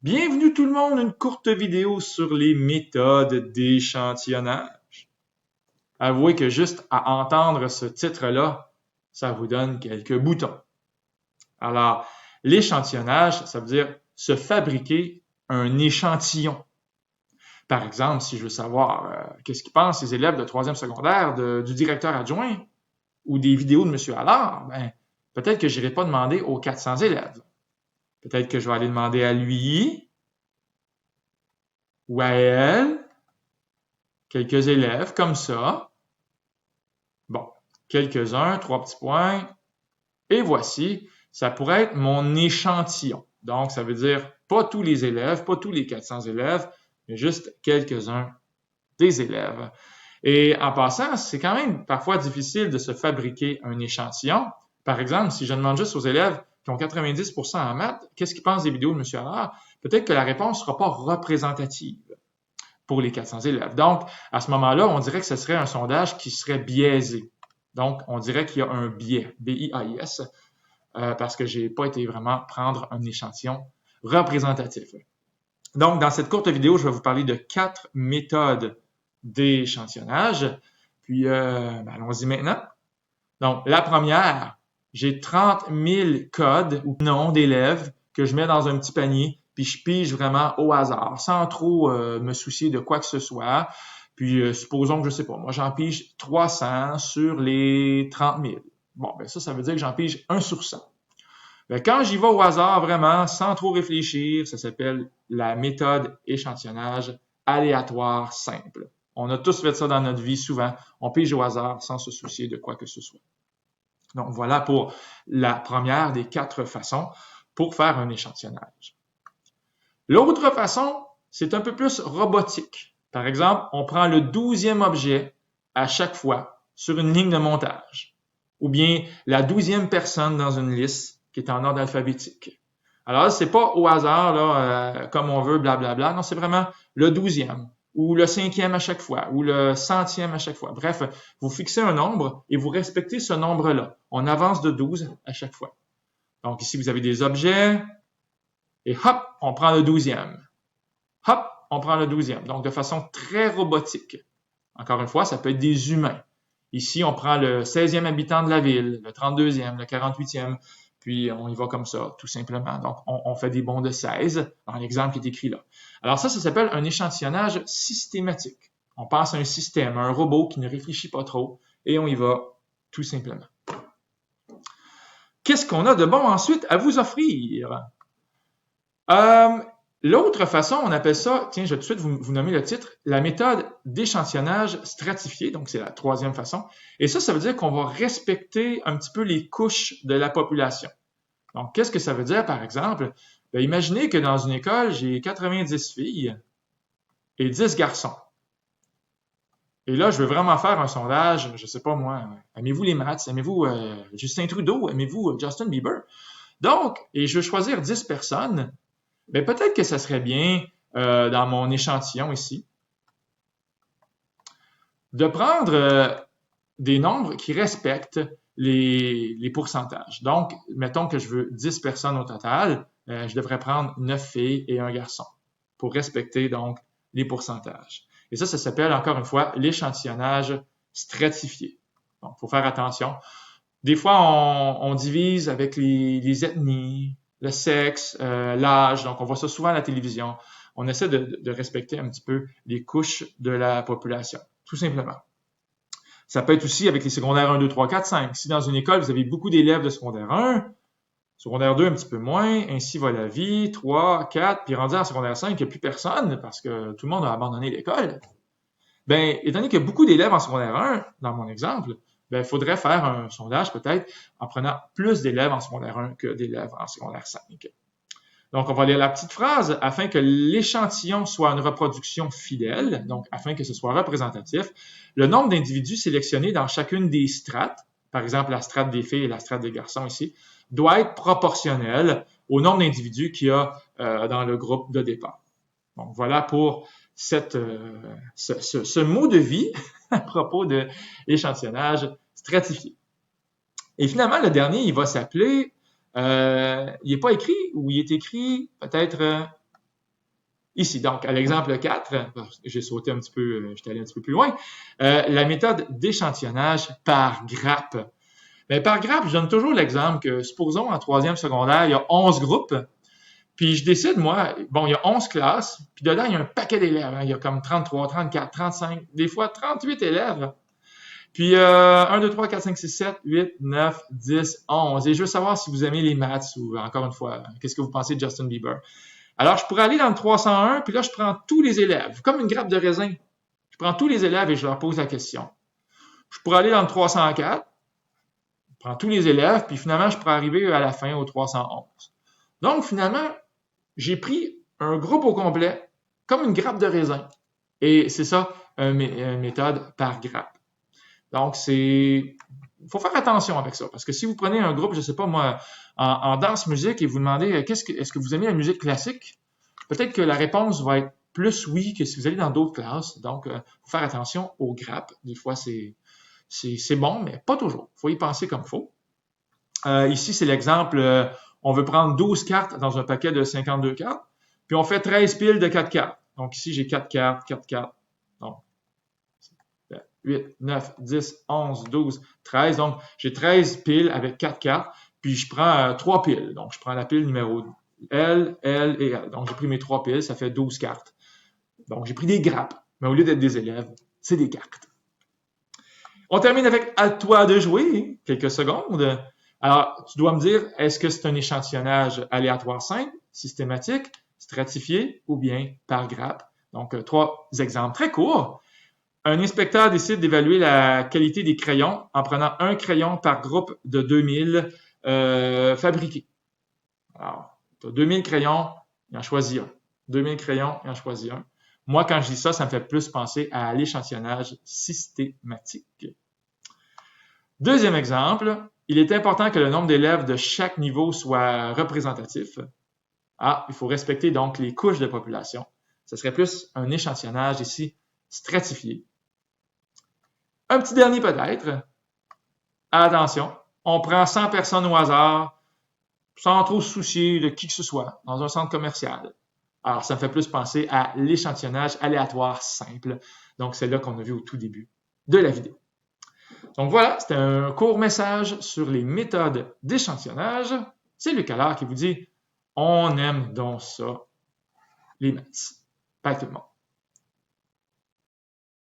Bienvenue tout le monde, une courte vidéo sur les méthodes d'échantillonnage. Avouez que juste à entendre ce titre-là, ça vous donne quelques boutons. Alors, l'échantillonnage, ça veut dire se fabriquer un échantillon. Par exemple, si je veux savoir qu'est-ce qu'ils pensent les élèves de 3e secondaire du directeur adjoint ou des vidéos de M. Allard, peut-être que je n'irai pas demander aux 400 élèves. Peut-être que je vais aller demander à lui ou à elle, quelques élèves comme ça. Bon, quelques-uns, 3 petits points. Et voici, ça pourrait être mon échantillon. Donc, ça veut dire pas tous les élèves, pas tous les 400 élèves, mais juste quelques-uns des élèves. Et en passant, c'est quand même parfois difficile de se fabriquer un échantillon. Par exemple, si je demande juste aux élèves qui ont 90% en maths, qu'est-ce qu'ils pensent des vidéos de M. Allard? Peut-être que la réponse ne sera pas représentative pour les 400 élèves. Donc, à ce moment-là, on dirait que ce serait un sondage qui serait biaisé. Donc, on dirait qu'il y a un biais, B-I-A-I-S, parce que j'ai pas été vraiment prendre un échantillon représentatif. Donc, dans cette courte vidéo, je vais vous parler de 4 méthodes d'échantillonnage. Puis, allons-y maintenant. Donc, la première, j'ai 30 000 codes ou noms d'élèves que je mets dans un petit panier, puis je pige vraiment au hasard, sans trop me soucier de quoi que ce soit. Puis, supposons que, je sais pas, moi, j'en pige 300 sur les 30 000. Bon, ça veut dire que j'en pige 1 sur 100. Quand j'y vais au hasard, vraiment, sans trop réfléchir, ça s'appelle la méthode échantillonnage aléatoire simple. On a tous fait ça dans notre vie souvent. On pige au hasard sans se soucier de quoi que ce soit. Donc, voilà pour la première des 4 façons pour faire un échantillonnage. L'autre façon, c'est un peu plus robotique. Par exemple, on prend le 12e objet à chaque fois sur une ligne de montage, ou bien la 12e personne dans une liste qui est en ordre alphabétique. Alors, c'est pas au hasard, là, comme on veut, blablabla. Non, c'est vraiment le 12e, ou le 5e à chaque fois, ou le 100e à chaque fois. Bref, vous fixez un nombre et vous respectez ce nombre-là. On avance de 12 à chaque fois. Donc, ici, vous avez des objets, et hop, on prend le 12e. Hop, on prend le 12e. Donc, de façon très robotique. Encore une fois, ça peut être des humains. Ici, on prend le 16e habitant de la ville, le 32e, le 48e, puis on y va comme ça, tout simplement. Donc, on fait des bonds de 16 dans l'exemple qui est écrit là. Alors ça s'appelle un échantillonnage systématique. On pense à un système, à un robot qui ne réfléchit pas trop, et on y va tout simplement. Qu'est-ce qu'on a de bon ensuite à vous offrir? L'autre façon, on appelle ça, tiens, je vais tout de suite vous nommer le titre, la méthode d'échantillonnage stratifié, donc c'est la 3e façon. Et ça veut dire qu'on va respecter un petit peu les couches de la population. Donc, qu'est-ce que ça veut dire, par exemple? Imaginez que dans une école, j'ai 90 filles et 10 garçons. Et là, je veux vraiment faire un sondage, je sais pas moi, aimez-vous les maths? Aimez-vous Justin Trudeau? Aimez-vous Justin Bieber? Donc, et je veux choisir 10 personnes. Peut-être que ça serait bien, dans mon échantillon ici, de prendre des nombres qui respectent les pourcentages. Donc, mettons que je veux 10 personnes au total, je devrais prendre 9 filles et un garçon pour respecter donc les pourcentages. Et ça s'appelle encore une fois l'échantillonnage stratifié. Donc, il faut faire attention. Des fois, on divise avec les ethnies, le sexe, l'âge. Donc, on voit ça souvent à la télévision. On essaie de respecter un petit peu les couches de la population, tout simplement. Ça peut être aussi avec les secondaires 1, 2, 3, 4, 5. Si dans une école, vous avez beaucoup d'élèves de secondaire 1, secondaire 2 un petit peu moins, ainsi va la vie, 3, 4, puis rendu en secondaire 5, il n'y a plus personne parce que tout le monde a abandonné l'école. Étant donné qu'il y a beaucoup d'élèves en secondaire 1, dans mon exemple, il faudrait faire un sondage peut-être en prenant plus d'élèves en secondaire 1 que d'élèves en secondaire 5. Donc, on va lire la petite phrase. Afin que l'échantillon soit une reproduction fidèle, donc afin que ce soit représentatif, le nombre d'individus sélectionnés dans chacune des strates, par exemple la strate des filles et la strate des garçons ici, doit être proportionnel au nombre d'individus qu'il y a dans le groupe de départ. Donc, voilà pour ce mot de vie à propos de l'échantillonnage stratifié. Et finalement, le dernier, il va s'appeler, il n'est pas écrit, ou il est écrit peut-être ici. Donc, à l'exemple 4, j'ai sauté un petit peu, j'étais allé un petit peu plus loin, la méthode d'échantillonnage par grappe. Mais par grappe, je donne toujours l'exemple que, supposons, en troisième secondaire, il y a 11 groupes, puis je décide, moi, bon, il y a 11 classes, puis dedans, il y a un paquet d'élèves. Il y a comme 33, 34, 35, des fois 38 élèves. Puis 1, 2, 3, 4, 5, 6, 7, 8, 9, 10, 11. Et je veux savoir si vous aimez les maths ou, encore une fois, qu'est-ce que vous pensez de Justin Bieber. Alors, je pourrais aller dans le 301, puis là, je prends tous les élèves, comme une grappe de raisin. Je prends tous les élèves et je leur pose la question. Je pourrais aller dans le 304, je prends tous les élèves, puis finalement, je pourrais arriver à la fin au 311. Donc, finalement, j'ai pris un groupe au complet, comme une grappe de raisin. Et c'est ça, une méthode par grappe. Donc, il faut faire attention avec ça, parce que si vous prenez un groupe, je sais pas moi, en danse musique et vous demandez est-ce que vous aimez la musique classique, peut-être que la réponse va être plus oui que si vous allez dans d'autres classes. Donc, faut faire attention aux grappes. Des fois, c'est bon, mais pas toujours. Faut y penser comme il faut. Ici, c'est l'exemple, on veut prendre 12 cartes dans un paquet de 52 cartes, puis on fait 13 piles de 4 cartes. Donc ici, j'ai 4 cartes, 4 cartes. Donc, 8, 9, 10, 11, 12, 13. Donc, j'ai 13 piles avec 4 cartes, puis je prends 3 piles. Donc, je prends la pile numéro L, L et L. Donc, j'ai pris mes 3 piles, ça fait 12 cartes. Donc, j'ai pris des grappes, mais au lieu d'être des élèves, c'est des cartes. On termine avec à toi de jouer, quelques secondes. Alors, tu dois me dire, est-ce que c'est un échantillonnage aléatoire simple, systématique, stratifié ou bien par grappe? Donc, 3 exemples très courts. Un inspecteur décide d'évaluer la qualité des crayons en prenant un crayon par groupe de 2000 fabriqués. Alors, tu as 2000 crayons, il en choisit un. 2000 crayons, il en choisit un. Moi, quand je dis ça, ça me fait plus penser à l'échantillonnage systématique. Deuxième exemple, il est important que le nombre d'élèves de chaque niveau soit représentatif. Il faut respecter donc les couches de population. Ce serait plus un échantillonnage ici stratifié. Un petit dernier peut-être. Attention, on prend 100 personnes au hasard, sans trop se soucier de qui que ce soit, dans un centre commercial. Alors, ça me fait plus penser à l'échantillonnage aléatoire simple. Donc, c'est là qu'on a vu au tout début de la vidéo. Donc voilà, c'était un court message sur les méthodes d'échantillonnage. C'est Luc Allard qui vous dit « On aime donc ça, les maths ». Bye tout le monde.